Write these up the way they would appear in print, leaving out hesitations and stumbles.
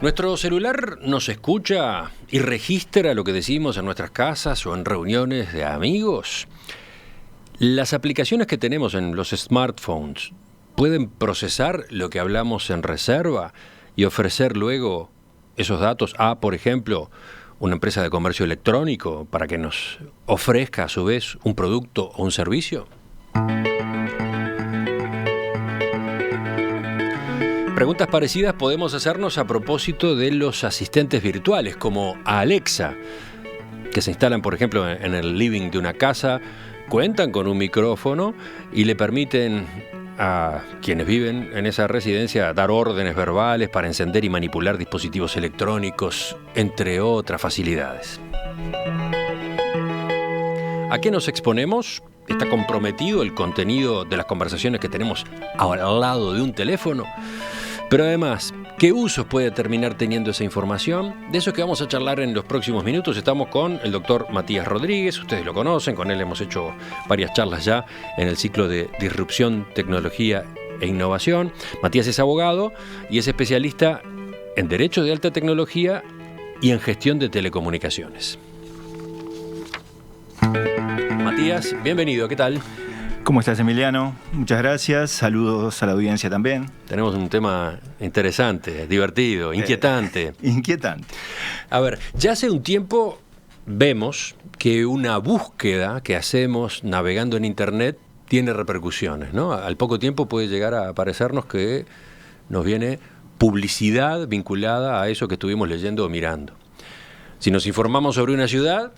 Nuestro celular nos escucha y registra lo que decimos en nuestras casas o en reuniones de amigos. Las aplicaciones que tenemos en los smartphones pueden procesar lo que hablamos en reserva y ofrecer luego esos datos a, por ejemplo, una empresa de comercio electrónico para que nos ofrezca a su vez un producto o un servicio. Preguntas parecidas podemos hacernos a propósito de los asistentes virtuales, como Alexa, que se instalan, por ejemplo, en el living de una casa, cuentan con un micrófono y le permiten a quienes viven en esa residencia dar órdenes verbales para encender y manipular dispositivos electrónicos, entre otras facilidades. ¿A qué nos exponemos? ¿Está comprometido el contenido de las conversaciones que tenemos al lado de un teléfono? Pero además, ¿qué usos puede terminar teniendo esa información? De eso es que vamos a charlar en los próximos minutos. Estamos con el doctor Matías Rodríguez, ustedes lo conocen, con él hemos hecho varias charlas ya en el ciclo de Disrupción, Tecnología e Innovación. Matías es abogado y es especialista en Derecho de Alta Tecnología y en Gestión de Telecomunicaciones. Matías, bienvenido, ¿qué tal? ¿Cómo estás, Emiliano? Muchas gracias, saludos a la audiencia también. Tenemos un tema interesante, divertido, inquietante. Inquietante. A ver, ya hace un tiempo vemos que una búsqueda que hacemos navegando en Internet tiene repercusiones, ¿no? Al poco tiempo puede llegar a parecernos que nos viene publicidad vinculada a eso que estuvimos leyendo o mirando. Si nos informamos sobre una ciudad,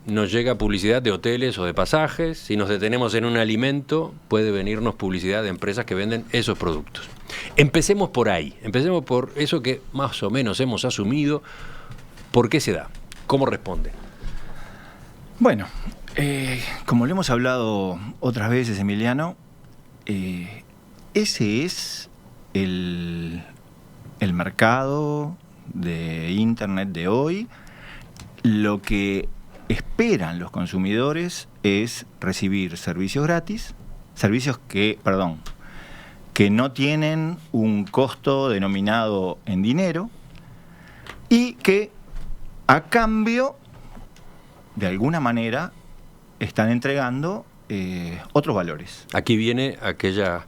nos llega publicidad de hoteles o de pasajes. Si nos detenemos en un alimento, puede venirnos publicidad de empresas que venden esos productos. Empecemos por ahí, empecemos por eso que más o menos hemos asumido. ¿Por qué se da? ¿Cómo responde? Bueno, como lo hemos hablado otras veces, Emiliano, ese es el mercado de Internet de hoy. Lo que esperan los consumidores es recibir servicios gratis, servicios que no tienen un costo denominado en dinero y que a cambio, de alguna manera, están entregando otros valores. Aquí viene aquella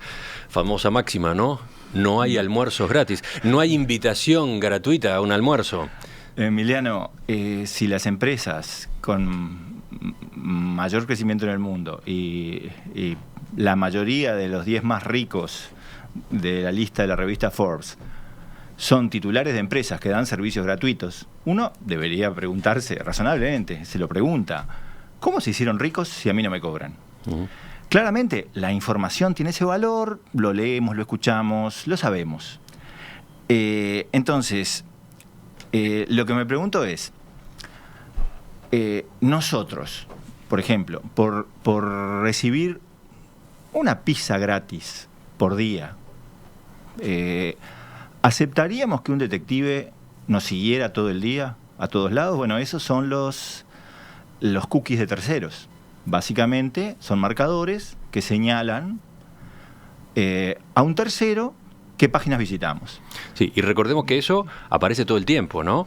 famosa máxima, ¿no? No hay almuerzos gratis, no hay invitación gratuita a un almuerzo. Emiliano, si las empresas con mayor crecimiento en el mundo y la mayoría de los 10 más ricos de la lista de la revista Forbes son titulares de empresas que dan servicios gratuitos, uno debería preguntarse razonablemente, se lo pregunta, ¿cómo se hicieron ricos si a mí no me cobran? Claramente, la información tiene ese valor, lo leemos, lo escuchamos, lo sabemos. Entonces, lo que me pregunto es, nosotros, por ejemplo, por recibir una pizza gratis por día, ¿aceptaríamos que un detective nos siguiera todo el día, a todos lados? Bueno, esos son los cookies de terceros. Básicamente son marcadores que señalan a un tercero qué páginas visitamos. Sí, y recordemos que eso aparece todo el tiempo, ¿no?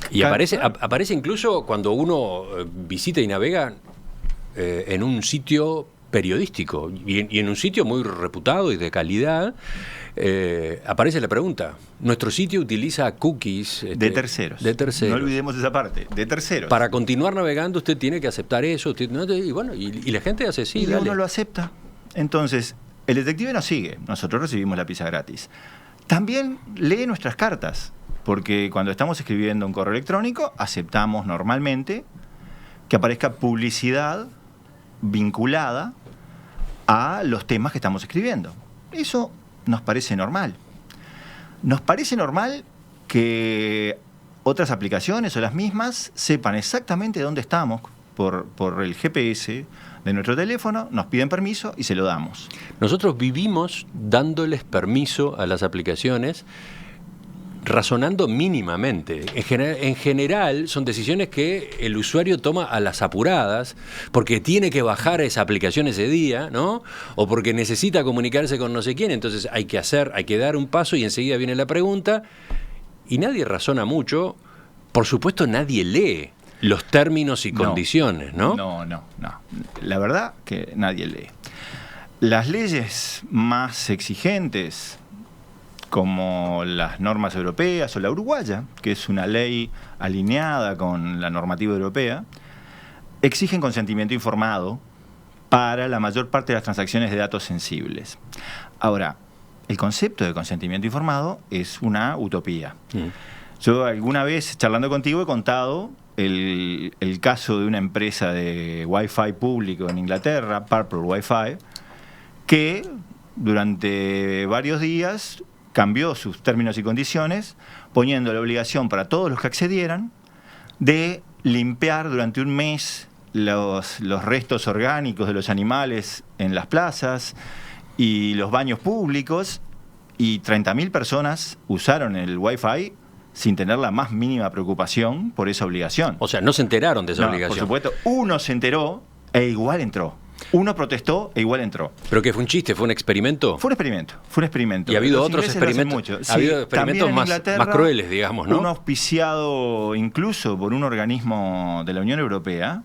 Y aparece incluso cuando uno visita y navega en un sitio periodístico y en un sitio muy reputado y de calidad. Aparece la pregunta: nuestro sitio utiliza cookies de terceros. No olvidemos esa parte, de terceros. Para continuar navegando usted tiene que aceptar eso, y bueno, y la gente hace sí, y dale. Uno lo acepta. Entonces, el detective nos sigue, nosotros recibimos la pizza gratis. También lee nuestras cartas, porque cuando estamos escribiendo un correo electrónico, aceptamos normalmente que aparezca publicidad vinculada a los temas que estamos escribiendo. Eso nos parece normal. Nos parece normal que otras aplicaciones o las mismas sepan exactamente dónde estamos por el GPS de nuestro teléfono, nos piden permiso y se lo damos. Nosotros vivimos dándoles permiso a las aplicaciones, razonando mínimamente. En general son decisiones que el usuario toma a las apuradas porque tiene que bajar esa aplicación ese día, ¿no? O porque necesita comunicarse con no sé quién. Entonces hay que dar un paso y enseguida viene la pregunta y nadie razona mucho. Por supuesto, nadie lee los términos y condiciones, ¿no? No. La verdad que nadie lee. Las leyes más exigentes, como las normas europeas o la uruguaya, que es una ley alineada con la normativa europea, exigen consentimiento informado para la mayor parte de las transacciones de datos sensibles. Ahora, el concepto de consentimiento informado es una utopía. Yo alguna vez, charlando contigo, he contado el caso de una empresa de Wi-Fi público en Inglaterra, Purple Wi-Fi, que durante varios días cambió sus términos y condiciones, poniendo la obligación para todos los que accedieran de limpiar durante un mes los restos orgánicos de los animales en las plazas y los baños públicos, y 30.000 personas usaron el Wi-Fi sin tener la más mínima preocupación por esa obligación. O sea, no se enteraron de esa obligación. Por supuesto, uno se enteró e igual entró. Uno protestó e igual entró. ¿Pero qué fue un chiste? ¿Fue un experimento? Fue un experimento. Y ha habido otros experimentos. Ha habido experimentos más crueles, digamos, ¿no? Uno auspiciado incluso por un organismo de la Unión Europea,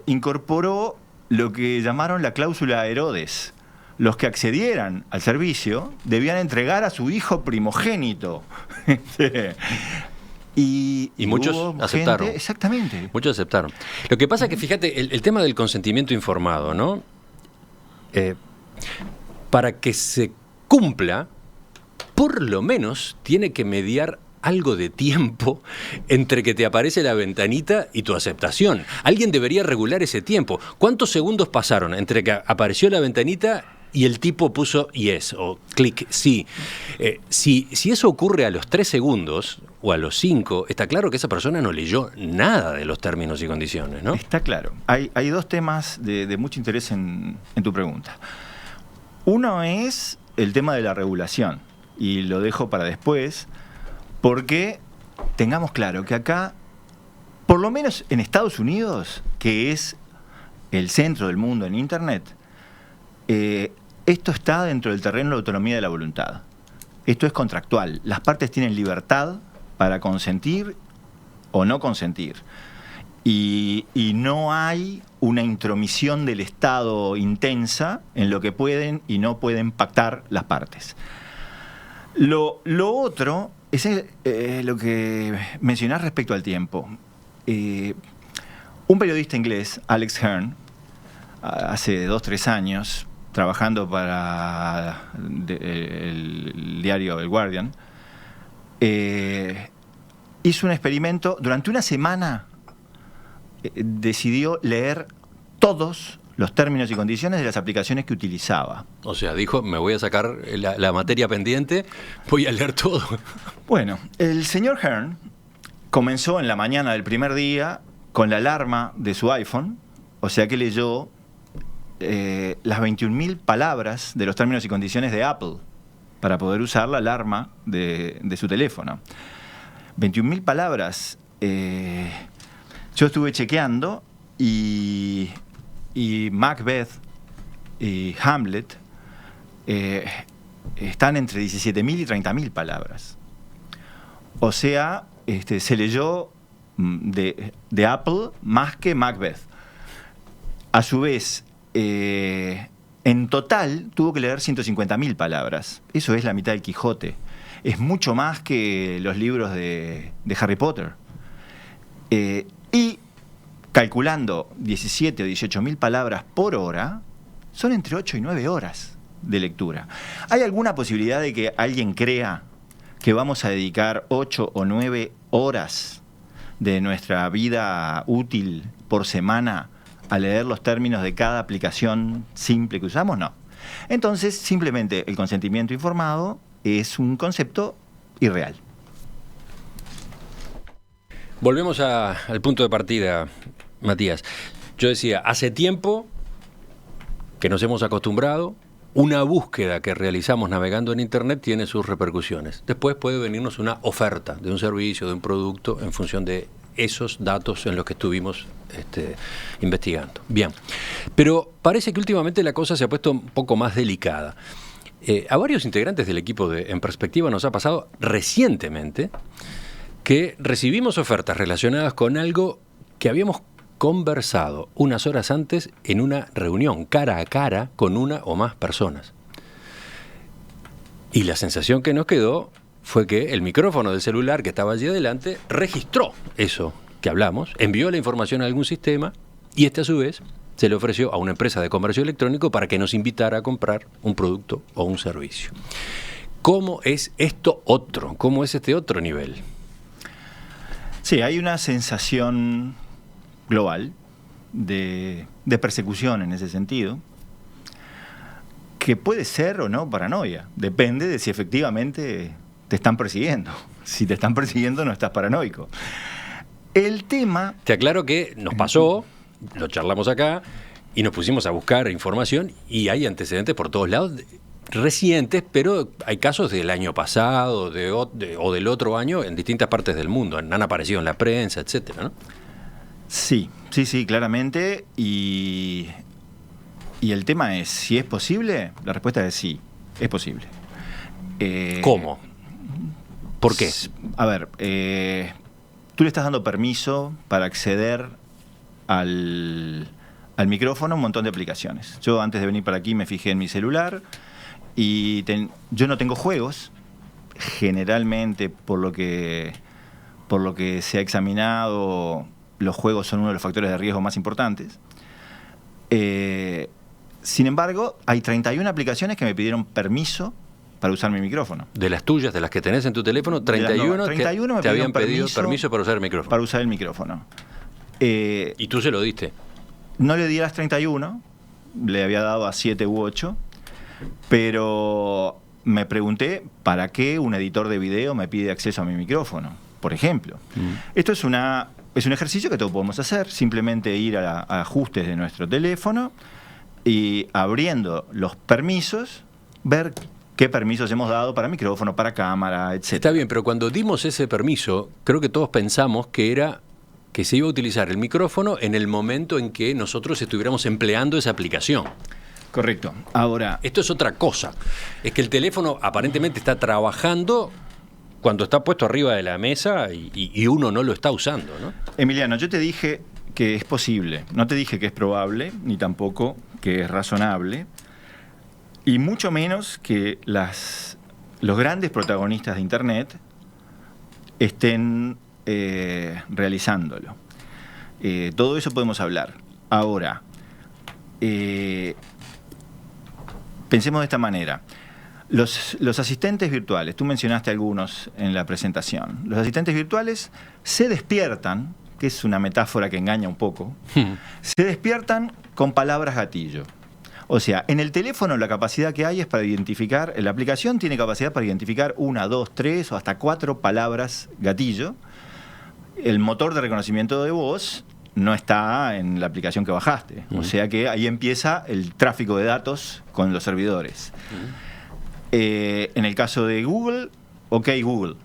incorporó lo que llamaron la cláusula Herodes. Los que accedieran al servicio debían entregar a su hijo primogénito. Y muchos aceptaron. Exactamente. Muchos aceptaron. Lo que pasa es que, fíjate, el tema del consentimiento informado, ¿no? Para que se cumpla, por lo menos tiene que mediar algo de tiempo entre que te aparece la ventanita y tu aceptación. Alguien debería regular ese tiempo. ¿Cuántos segundos pasaron entre que apareció la ventanita y el tipo puso yes o clic sí? Si eso ocurre a los 3 segundos o a los 5, está claro que esa persona no leyó nada de los términos y condiciones, ¿no? Está claro. Hay 2 temas de mucho interés en tu pregunta. Uno es el tema de la regulación, y lo dejo para después, porque tengamos claro que acá, por lo menos en Estados Unidos, que es el centro del mundo en Internet, esto está dentro del terreno de la autonomía de la voluntad. Esto es contractual. Las partes tienen libertad para consentir o no consentir. Y no hay una intromisión del Estado intensa en lo que pueden y no pueden pactar las partes. Lo otro es lo que mencionás respecto al tiempo. Un periodista inglés, Alex Hearn, hace 2-3 años, trabajando para el diario El Guardian, hizo un experimento. Durante una semana decidió leer todos los términos y condiciones de las aplicaciones que utilizaba. O sea, dijo, me voy a sacar la materia pendiente, voy a leer todo. Bueno, el señor Hearn comenzó en la mañana del primer día con la alarma de su iPhone, o sea que leyó las 21.000 palabras de los términos y condiciones de Apple para poder usar la alarma de su teléfono. 21.000 palabras. Yo estuve chequeando y Macbeth y Hamlet están entre 17.000 y 30.000 palabras. O sea, se leyó de Apple más que Macbeth. A su vez, en total tuvo que leer 150.000 palabras. Eso es la mitad del Quijote. Es mucho más que los libros de Harry Potter. Y calculando 17 o 18.000 palabras por hora, son entre 8 y 9 horas de lectura. ¿Hay alguna posibilidad de que alguien crea que vamos a dedicar 8 o 9 horas de nuestra vida útil por semana a leer los términos de cada aplicación simple que usamos? No. Entonces, simplemente el consentimiento informado es un concepto irreal. Volvemos al punto de partida, Matías. Yo decía, hace tiempo que nos hemos acostumbrado, una búsqueda que realizamos navegando en Internet tiene sus repercusiones. Después puede venirnos una oferta de un servicio, de un producto, en función de esos datos en los que estuvimos investigando. Bien, pero parece que últimamente la cosa se ha puesto un poco más delicada. A varios integrantes del equipo de En Perspectiva nos ha pasado recientemente que recibimos ofertas relacionadas con algo que habíamos conversado unas horas antes en una reunión cara a cara con una o más personas. Y la sensación que nos quedó fue que el micrófono del celular que estaba allí adelante registró eso que hablamos, envió la información a algún sistema y este a su vez se le ofreció a una empresa de comercio electrónico para que nos invitara a comprar un producto o un servicio. ¿Cómo es esto otro? ¿Cómo es este otro nivel? Sí, hay una sensación global de persecución en ese sentido, que puede ser o no paranoia. Depende de si efectivamente te están persiguiendo. Si te están persiguiendo no estás paranoico. El tema... Te aclaro que nos pasó, lo charlamos acá, y nos pusimos a buscar información, y hay antecedentes por todos lados, recientes, pero hay casos del año pasado o del otro año en distintas partes del mundo. Han aparecido en la prensa, etcétera, ¿no? Sí, claramente. Y el tema es, ¿si es posible? La respuesta es sí, es posible. ¿Cómo? ¿Por qué? A ver, tú le estás dando permiso para acceder al micrófono a un montón de aplicaciones. Yo antes de venir para aquí me fijé en mi celular y yo no tengo juegos, generalmente por lo que se ha examinado, los juegos son uno de los factores de riesgo más importantes. Sin embargo, hay 31 aplicaciones que me pidieron permiso para usar mi micrófono. De las tuyas, de las que tenés en tu teléfono, 31 te habían pedido permiso para usar el micrófono. Para usar el micrófono. ¿Y tú se lo diste? No le di a las 31, le había dado a 7 u 8, pero me pregunté ¿para qué un editor de video me pide acceso a mi micrófono? Por ejemplo. Esto es un ejercicio que todos podemos hacer, simplemente ir a ajustes de nuestro teléfono y abriendo los permisos, ver qué permisos hemos dado para micrófono, para cámara, etc. Está bien, pero cuando dimos ese permiso, creo que todos pensamos que se iba a utilizar el micrófono en el momento en que nosotros estuviéramos empleando esa aplicación. Correcto. Ahora, esto es otra cosa. Es que el teléfono aparentemente está trabajando cuando está puesto arriba de la mesa y uno no lo está usando, ¿no? Emiliano, yo te dije que es posible. No te dije que es probable, ni tampoco que es razonable. Y mucho menos que los grandes protagonistas de Internet estén realizándolo. Todo eso podemos hablar. Ahora, pensemos de esta manera. Los asistentes virtuales, tú mencionaste algunos en la presentación. Los asistentes virtuales se despiertan, que es una metáfora que engaña un poco, se despiertan con palabras gatillo. O sea, en el teléfono la capacidad que hay es para identificar, la aplicación tiene capacidad para identificar 1, 2, 3 o hasta 4 palabras gatillo. El motor de reconocimiento de voz no está en la aplicación que bajaste. O sea que ahí empieza el tráfico de datos con los servidores. En el caso de Google, OK Google.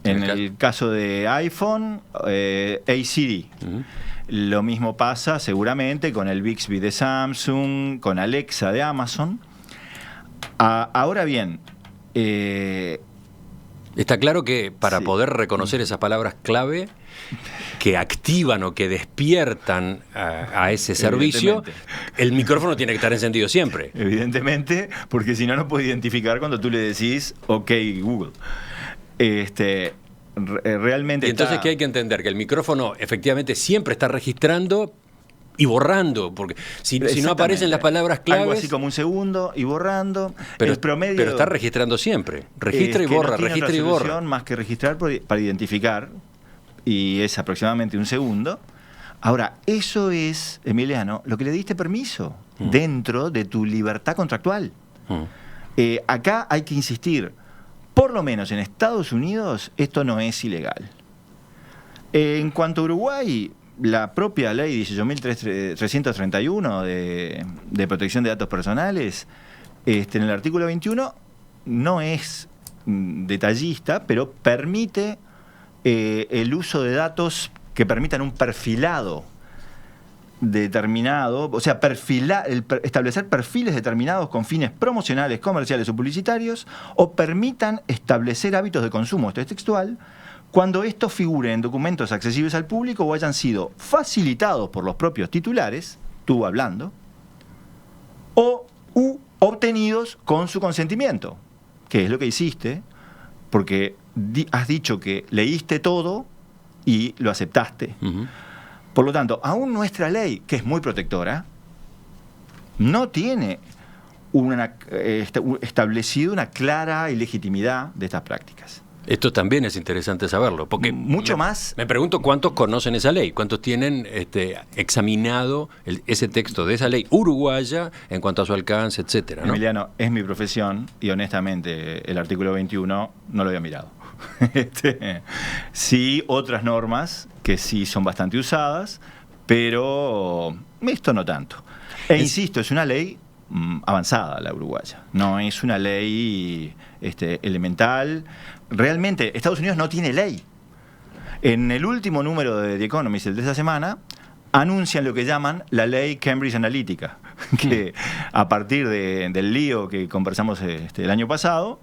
En el caso de iPhone, Hey Siri. Lo mismo pasa seguramente con el Bixby de Samsung, con Alexa de Amazon. Ahora bien, está claro que para poder reconocer esas palabras clave que activan o que despiertan a ese servicio, el micrófono tiene que estar encendido siempre. Evidentemente, porque si no, no puede identificar cuando tú le decís OK Google. Realmente. Y entonces, ¿qué hay que entender? Que el micrófono efectivamente siempre está registrando y borrando, porque si no aparecen las palabras claves... Algo así como un segundo y borrando. Pero, el promedio, pero está registrando siempre. Registra y borra, no registra y borra. Más que registrar para identificar, y es aproximadamente un segundo. Ahora, eso es, Emiliano, lo que le diste permiso dentro de tu libertad contractual. Acá hay que insistir, por lo menos en Estados Unidos, esto no es ilegal. En cuanto a Uruguay, la propia ley 18.331 de protección de datos personales, en el artículo 21, no es detallista, pero permite el uso de datos que permitan un perfilado determinado, o sea, establecer perfiles determinados con fines promocionales, comerciales o publicitarios, o permitan establecer hábitos de consumo, esto es textual, cuando estos figuren en documentos accesibles al público o hayan sido facilitados por los propios titulares, tú hablando, o obtenidos con su consentimiento, que es lo que hiciste, porque has dicho que leíste todo y lo aceptaste. Uh-huh. Por lo tanto, aún nuestra ley, que es muy protectora, no tiene establecido una clara ilegitimidad de estas prácticas. Esto también es interesante saberlo, porque mucho más. Me pregunto cuántos conocen esa ley, cuántos tienen examinado ese texto de esa ley uruguaya en cuanto a su alcance, etcétera, ¿no? Emiliano, es mi profesión y honestamente el artículo 21 no lo había mirado. Sí, otras normas que sí son bastante usadas, pero esto no tanto. Insisto, es una ley avanzada la uruguaya, no es una ley elemental. Realmente Estados Unidos no tiene ley. En el último número de The Economist, el de esta semana, anuncian lo que llaman la ley Cambridge Analytica, que a partir del lío que conversamos el año pasado,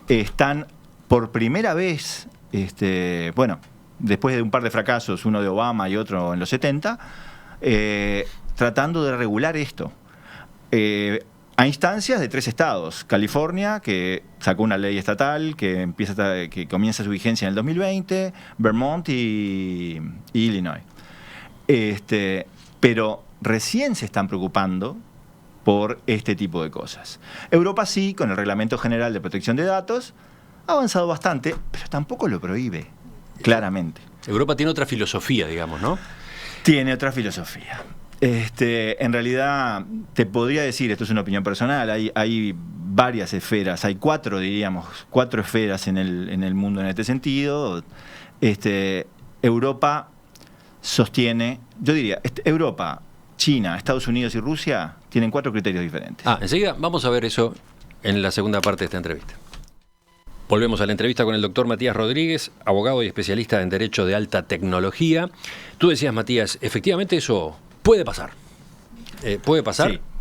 están por primera vez, después de un par de fracasos, uno de Obama y otro en los 70, tratando de regular esto. A instancias de 3 estados: California, que sacó una ley estatal que comienza su vigencia en el 2020, Vermont y Illinois. Pero recién se están preocupando por este tipo de cosas. Europa sí, con el Reglamento General de Protección de Datos, ha avanzado bastante, pero tampoco lo prohíbe, claramente. Europa tiene otra filosofía, digamos, ¿no? Tiene otra filosofía. En realidad, te podría decir, esto es una opinión personal, hay varias esferas, hay 4 esferas en el mundo en este sentido. Europa sostiene, yo diría, Europa, China, Estados Unidos y Rusia tienen 4 criterios diferentes. Enseguida vamos a ver eso en la segunda parte de esta entrevista. Volvemos a la entrevista con el doctor Matías Rodríguez, abogado y especialista en Derecho de Alta Tecnología. Tú decías, Matías, efectivamente eso puede pasar. Sí.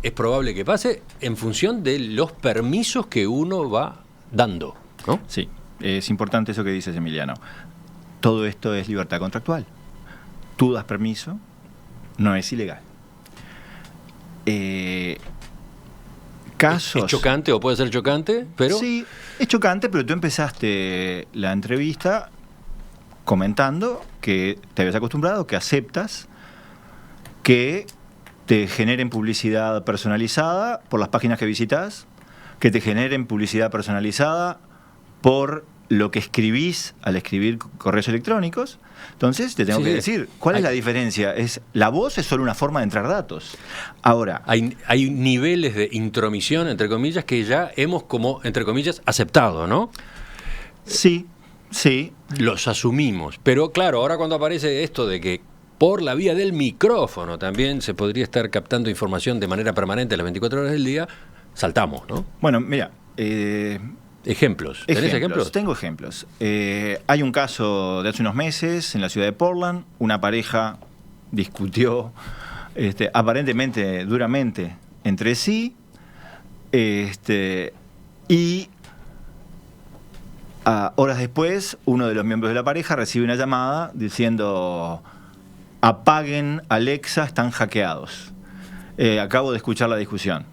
Es probable que pase en función de los permisos que uno va dando, ¿no? Sí, es importante eso que dices, Emiliano. Todo esto es libertad contractual. Tú das permiso, no es ilegal. ¿Es chocante o puede ser chocante? Pero sí, es chocante, pero tú empezaste la entrevista comentando que te habías acostumbrado, que aceptas que te generen publicidad personalizada por las páginas que visitas, que te generen publicidad personalizada por lo que escribís al escribir correos electrónicos. Entonces te tengo que decir, ¿cuál es la diferencia? La voz es solo una forma de entrar datos. Ahora, hay niveles de intromisión, entre comillas, que ya hemos como, entre comillas, aceptado, ¿no? Sí. Los asumimos. Pero claro, ahora cuando aparece esto de que por la vía del micrófono también se podría estar captando información de manera permanente las 24 horas del día, saltamos, ¿no? Bueno, mira... Ejemplos. ¿Tenés ejemplos? Tengo ejemplos. Hay un caso de hace unos meses en la ciudad de Portland. Una pareja discutió aparentemente duramente entre sí y horas después uno de los miembros de la pareja recibe una llamada diciendo: apaguen Alexa, están hackeados. Acabo de escuchar la discusión.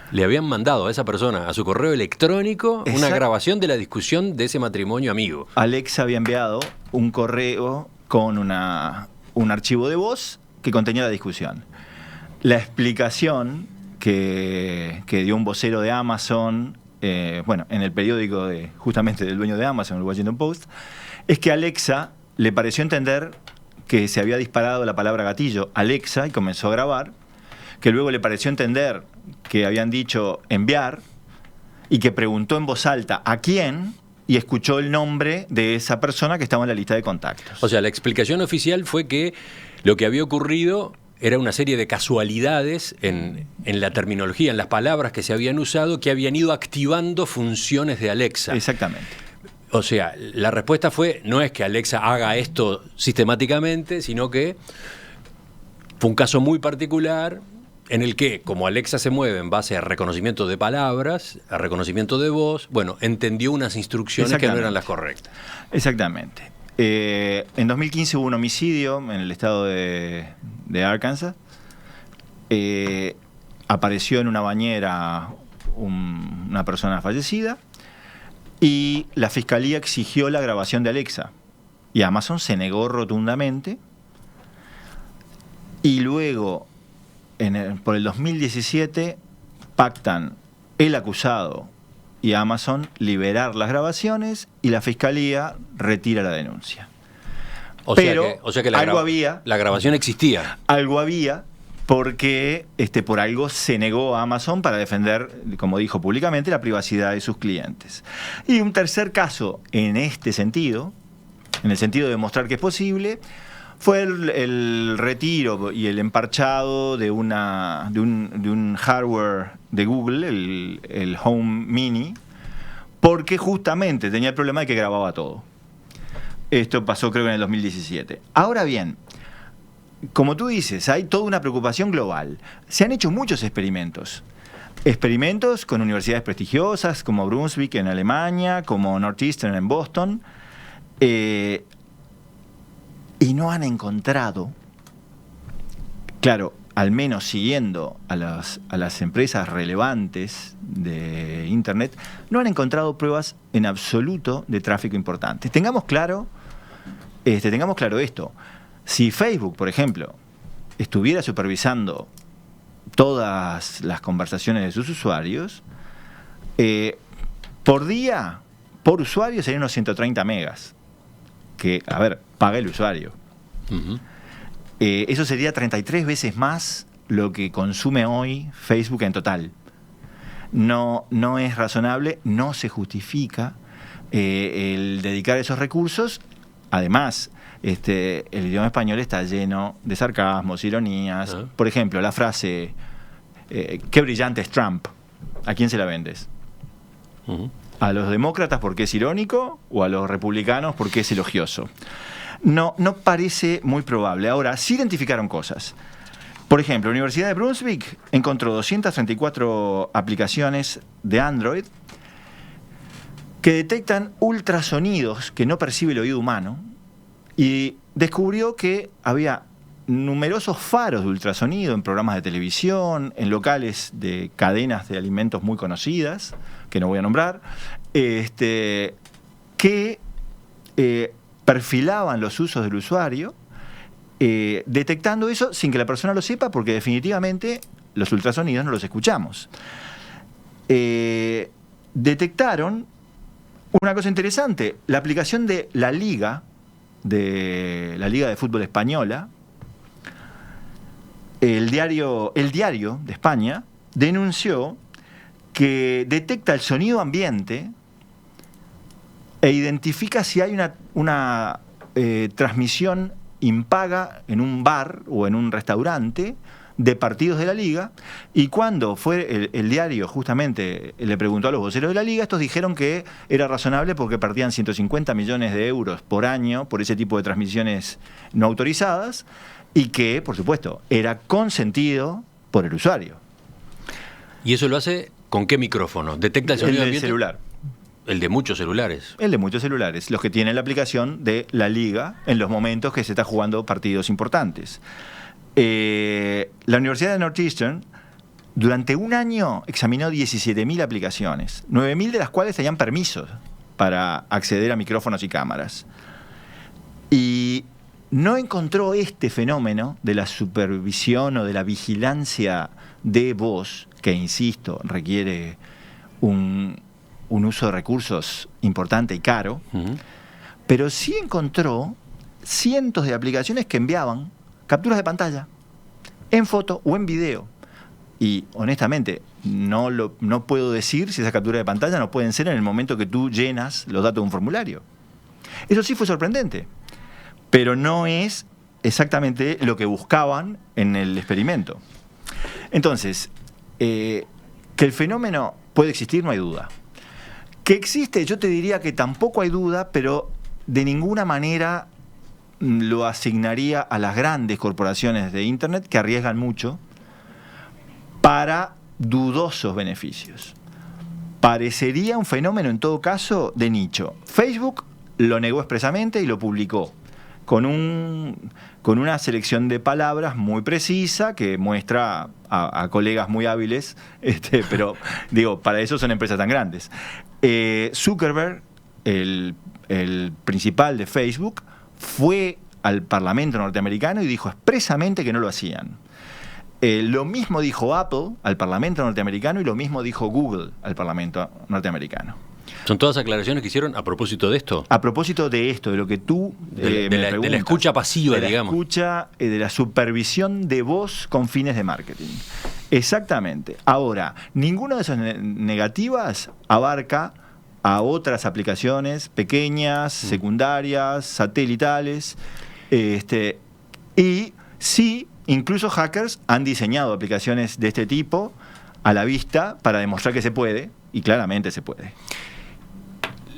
Le habían mandado a esa persona, a su correo electrónico, una grabación de la discusión de ese matrimonio amigo. Alexa había enviado un correo con un archivo de voz que contenía la discusión. La explicación que dio un vocero de Amazon, en el periódico justamente del dueño de Amazon, el Washington Post, es que Alexa le pareció entender que se había disparado la palabra gatillo Alexa y comenzó a grabar, que luego le pareció entender que habían dicho enviar y que preguntó en voz alta a quién y escuchó el nombre de esa persona que estaba en la lista de contactos. O sea, la explicación oficial fue que lo que había ocurrido era una serie de casualidades en la terminología, en las palabras que se habían usado, que habían ido activando funciones de Alexa. Exactamente. O sea, la respuesta fue, no es que Alexa haga esto sistemáticamente, sino que Fue un caso muy particular en el que, como Alexa se mueve en base a reconocimiento de palabras, a reconocimiento de voz, bueno, entendió unas instrucciones que no eran las correctas. Exactamente. En 2015 hubo un homicidio en el estado de Arkansas. Apareció en una bañera una persona fallecida y la fiscalía exigió la grabación de Alexa. Y Amazon se negó rotundamente. Y luego, por el 2017, pactan el acusado y Amazon liberar las grabaciones y la fiscalía retira la denuncia. O sea que la grabación existía. Algo había, porque por algo se negó a Amazon para defender, como dijo públicamente, la privacidad de sus clientes. Y un tercer caso en este sentido, en el sentido de demostrar que es posible, fue el retiro y el emparchado de un hardware de Google, el Home Mini, porque justamente tenía el problema de que grababa todo. Esto pasó creo que en el 2017. Ahora bien, como tú dices, hay toda una preocupación global. Se han hecho muchos experimentos. Experimentos con universidades prestigiosas como Brunswick en Alemania, como Northeastern en Boston, y no han encontrado, claro, al menos siguiendo a las empresas relevantes de Internet, no han encontrado pruebas en absoluto de tráfico importante. Tengamos claro esto. Si Facebook, por ejemplo, estuviera supervisando todas las conversaciones de sus usuarios, por día, por usuario, serían unos 130 megas. Que, a ver, paga el usuario. Uh-huh. Eso sería 33 veces más lo que consume hoy Facebook en total. No es razonable, no se justifica el dedicar esos recursos. Además, el idioma español está lleno de sarcasmos, ironías. Uh-huh. Por ejemplo, la frase qué brillante es Trump. ¿A quién se la vendes? Uh-huh. ¿A los demócratas porque es irónico o a los republicanos porque es elogioso? No parece muy probable. Ahora, sí identificaron cosas. Por ejemplo, la Universidad de Brunswick encontró 234 aplicaciones de Android que detectan ultrasonidos que no percibe el oído humano y descubrió que había numerosos faros de ultrasonido en programas de televisión, en locales de cadenas de alimentos muy conocidas, que no voy a nombrar, que perfilaban los usos del usuario, detectando eso sin que la persona lo sepa, porque definitivamente los ultrasonidos no los escuchamos. Detectaron una cosa interesante, la aplicación de la Liga de Fútbol Española. El diario de España denunció que detecta el sonido ambiente e identifica si hay una transmisión impaga en un bar o en un restaurante de partidos de la Liga, y cuando fue el diario justamente le preguntó a los voceros de la Liga, estos dijeron que era razonable porque perdían 150 millones de euros por año por ese tipo de transmisiones no autorizadas, y que, por supuesto, era consentido por el usuario. ¿Y eso lo hace con qué micrófono? ¿Detecta el sonido ambiente? El celular. El de muchos celulares. El de muchos celulares, los que tienen la aplicación de la Liga en los momentos que se está jugando partidos importantes. La Universidad de Northeastern durante un año examinó 17.000 aplicaciones, 9.000 de las cuales tenían permisos para acceder a micrófonos y cámaras. Y no encontró este fenómeno de la supervisión o de la vigilancia de voz, que, insisto, requiere un uso de recursos importante y caro, pero sí encontró cientos de aplicaciones que enviaban capturas de pantalla en foto o en video. Y honestamente no puedo decir si esas capturas de pantalla no pueden ser en el momento que tú llenas los datos de un formulario. Eso sí fue sorprendente, pero no es exactamente lo que buscaban en el experimento. Entonces, que el fenómeno puede existir, no hay duda. Que existe, yo te diría que tampoco hay duda, pero de ninguna manera lo asignaría a las grandes corporaciones de Internet que arriesgan mucho para dudosos beneficios. Parecería un fenómeno, en todo caso, de nicho. Facebook lo negó expresamente y lo publicó con una selección de palabras muy precisa que muestra a colegas muy hábiles, pero digo, para eso son empresas tan grandes. Zuckerberg, el principal de Facebook, fue al Parlamento norteamericano y dijo expresamente que no lo hacían. Lo mismo dijo Apple al Parlamento norteamericano y lo mismo dijo Google al Parlamento norteamericano. ¿Son todas aclaraciones que hicieron a propósito de esto? A propósito de esto, de lo que tú de la escucha pasiva, digamos. De la escucha, de la supervisión de voz con fines de marketing. Exactamente. Ahora, ninguna de esas negativas abarca a otras aplicaciones pequeñas, secundarias, satelitales, y sí, incluso hackers han diseñado aplicaciones de este tipo a la vista para demostrar que se puede, y claramente se puede.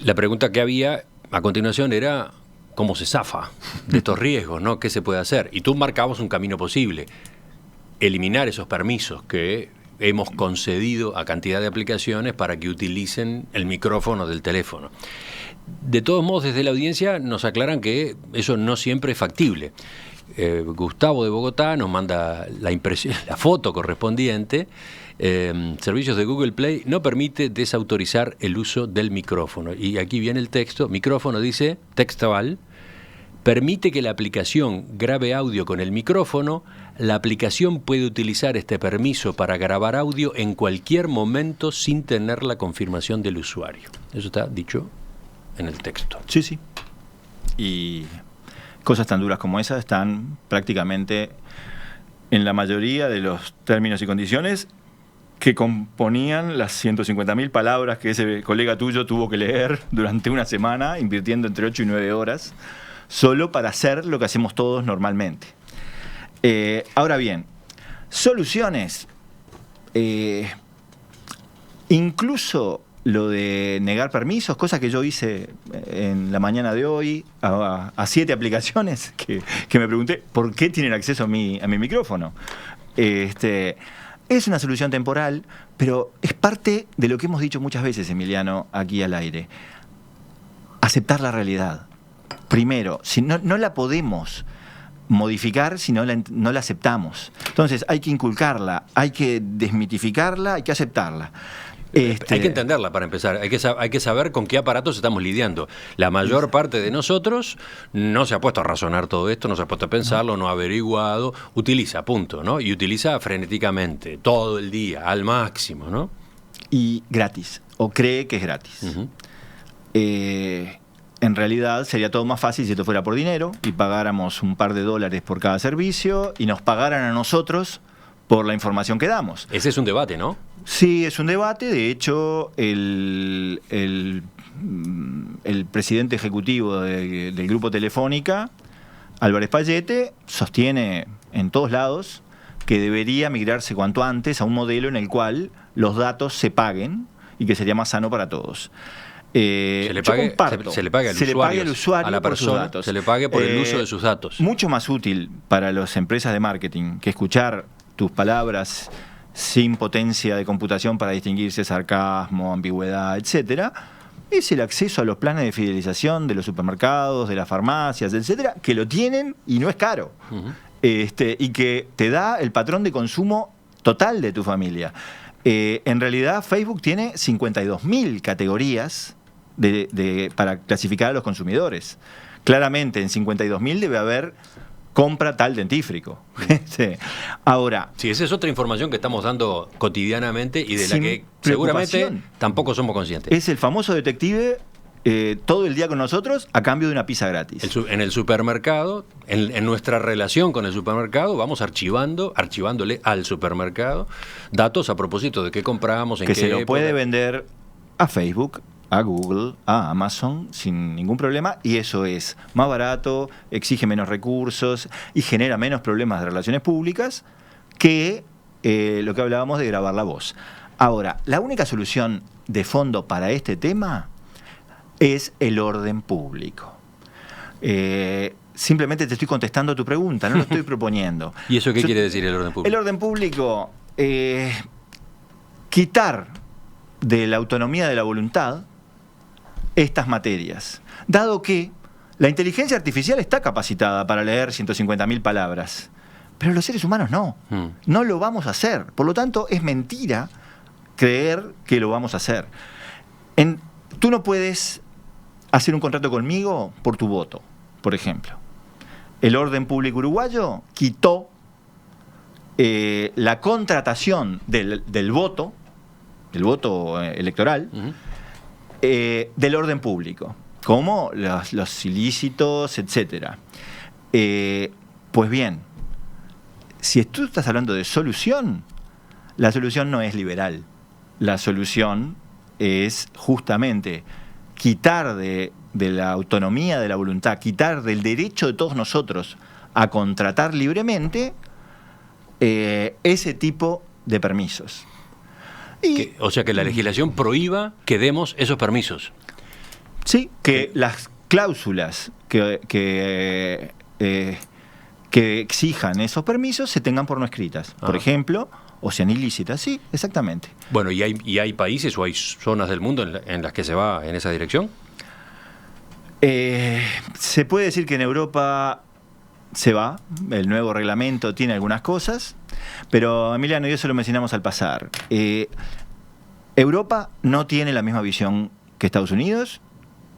La pregunta que había a continuación era cómo se zafa de estos riesgos, ¿no? ¿Qué se puede hacer? Y tú marcabas un camino posible, eliminar esos permisos que hemos concedido a cantidad de aplicaciones para que utilicen el micrófono del teléfono. De todos modos, desde la audiencia nos aclaran que eso no siempre es factible. Gustavo de Bogotá nos manda la foto correspondiente. Servicios de Google Play no permite desautorizar el uso del micrófono. Y aquí viene el texto. Micrófono dice, textual, permite que la aplicación grabe audio con el micrófono. La aplicación puede utilizar este permiso para grabar audio en cualquier momento sin tener la confirmación del usuario. Eso está dicho en el texto. Sí, sí. Y cosas tan duras como esas están prácticamente en la mayoría de los términos y condiciones que componían las 150.000 palabras que ese colega tuyo tuvo que leer durante una semana, invirtiendo entre 8 y 9 horas, solo para hacer lo que hacemos todos normalmente. Ahora bien, soluciones. Incluso lo de negar permisos, cosa que yo hice en la mañana de hoy a 7 aplicaciones que me pregunté por qué tienen acceso a mi micrófono. Es una solución temporal, pero es parte de lo que hemos dicho muchas veces, Emiliano, aquí al aire. Aceptar la realidad. Primero, si no la podemos modificar si no la aceptamos. Entonces hay que inculcarla, hay que desmitificarla, hay que aceptarla. Hay que entenderla para empezar, hay que saber con qué aparatos estamos lidiando. La mayor parte de nosotros no se ha puesto a razonar todo esto, no se ha puesto a pensarlo, no ha averiguado, utiliza, punto, ¿no? Y utiliza frenéticamente, todo el día, al máximo, ¿no? Y gratis, o cree que es gratis. Uh-huh. En realidad sería todo más fácil si esto fuera por dinero y pagáramos un par de dólares por cada servicio y nos pagaran a nosotros por la información que damos. Ese es un debate, ¿no? Sí, es un debate. De hecho, el presidente ejecutivo del Grupo Telefónica, Álvarez Pallete, sostiene en todos lados que debería migrarse cuanto antes a un modelo en el cual los datos se paguen y que sería más sano para todos. Se le pague al usuario, a la persona, se le pague por el uso de sus datos. Mucho más útil para las empresas de marketing que escuchar tus palabras sin potencia de computación para distinguir si es sarcasmo, ambigüedad, etcétera, es el acceso a los planes de fidelización de los supermercados, de las farmacias, etcétera, que lo tienen y no es caro. Uh-huh. Y que te da el patrón de consumo total de tu familia. En realidad, Facebook tiene 52.000 categorías para clasificar a los consumidores. Claramente, en 52.000 debe haber compra tal dentífrico. Ahora... Sí, esa es otra información que estamos dando cotidianamente y de la que seguramente tampoco somos conscientes. Es el famoso detective todo el día con nosotros a cambio de una pizza gratis. En el supermercado, en nuestra relación con el supermercado, vamos archivándole al supermercado datos a propósito de qué compramos, en qué época. Que se lo puede vender a Facebook, a Google, a Amazon sin ningún problema, y eso es más barato, exige menos recursos y genera menos problemas de relaciones públicas que lo que hablábamos de grabar la voz. Ahora, la única solución de fondo para este tema es el orden público. simplemente te estoy contestando a tu pregunta, no lo estoy proponiendo. ¿Y eso qué quiere decir el orden público? El orden público, quitar de la autonomía de la voluntad estas materias, dado que la inteligencia artificial está capacitada para leer 150.000 palabras, pero los seres humanos no. No lo vamos a hacer. Por lo tanto, es mentira creer que lo vamos a hacer. Tú no puedes hacer un contrato conmigo por tu voto, por ejemplo. El orden público uruguayo quitó la contratación del voto electoral, del orden público, como los ilícitos, etc. Pues bien, si tú estás hablando de solución, la solución no es liberal. La solución es justamente quitar de la autonomía de la voluntad, quitar del derecho de todos nosotros a contratar libremente ese tipo de permisos. O sea, que la legislación prohíba que demos esos permisos. Sí, que las cláusulas que exijan esos permisos se tengan por no escritas. Por ejemplo, o sean ilícitas. Sí, exactamente. Bueno, ¿y hay países o hay zonas del mundo en las que se va en esa dirección? Se puede decir que en Europa se va, el nuevo reglamento tiene algunas cosas, pero Emiliano y yo se lo mencionamos al pasar. Europa no tiene la misma visión que Estados Unidos,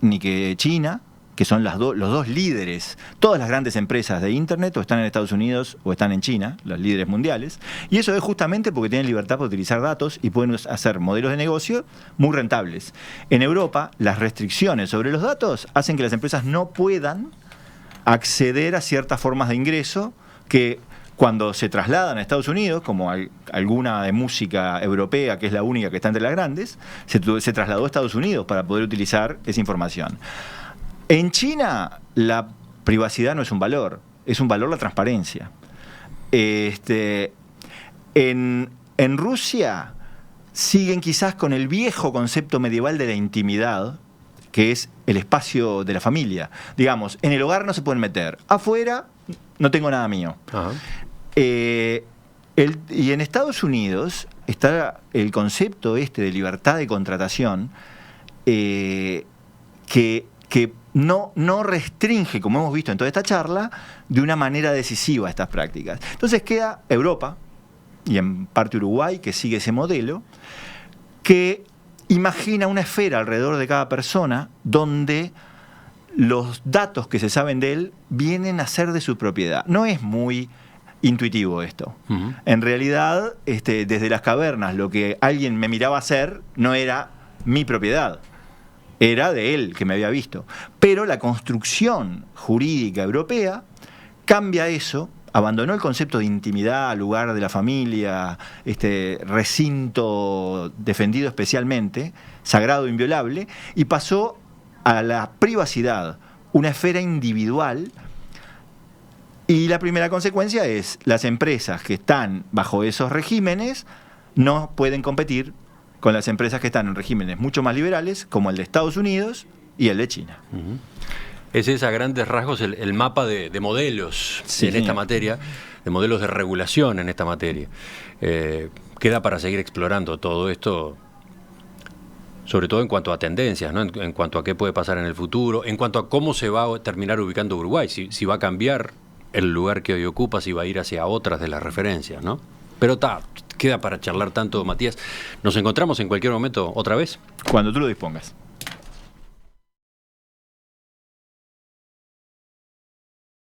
ni que China, que son los dos líderes. Todas las grandes empresas de Internet o están en Estados Unidos o están en China, los líderes mundiales, y eso es justamente porque tienen libertad para utilizar datos y pueden hacer modelos de negocio muy rentables. En Europa, las restricciones sobre los datos hacen que las empresas no puedan acceder a ciertas formas de ingreso que cuando se trasladan a Estados Unidos, como alguna de música europea, que es la única que está entre las grandes, se trasladó a Estados Unidos para poder utilizar esa información. En China, la privacidad no es un valor, es un valor la transparencia. En Rusia siguen quizás con el viejo concepto medieval de la intimidad, que es el espacio de la familia. Digamos, en el hogar no se pueden meter, afuera no tengo nada mío. Y en Estados Unidos está el concepto de libertad de contratación, que no restringe, como hemos visto en toda esta charla, de una manera decisiva estas prácticas. Entonces queda Europa, y en parte Uruguay, que sigue ese modelo, que imagina una esfera alrededor de cada persona donde los datos que se saben de él vienen a ser de su propiedad. No es muy intuitivo esto. En realidad, desde las cavernas, lo que alguien me miraba hacer no era mi propiedad, era de él, que me había visto. Pero la construcción jurídica europea cambia eso, abandonó el concepto de intimidad, lugar de la familia, recinto defendido especialmente, sagrado e inviolable, y pasó a la privacidad, una esfera individual. Y la primera consecuencia es, las empresas que están bajo esos regímenes no pueden competir con las empresas que están en regímenes mucho más liberales, como el de Estados Unidos y el de China. Ese es a grandes rasgos el mapa de modelos en esta materia, de modelos de regulación en esta materia. Queda para seguir explorando todo esto, sobre todo en cuanto a tendencias, ¿no? En cuanto a qué puede pasar en el futuro, en cuanto a cómo se va a terminar ubicando Uruguay, si va a cambiar el lugar que hoy ocupa, si va a ir hacia otras de las referencias, ¿no? Pero queda para charlar tanto, Matías. ¿Nos encontramos en cualquier momento otra vez? Cuando tú lo dispongas.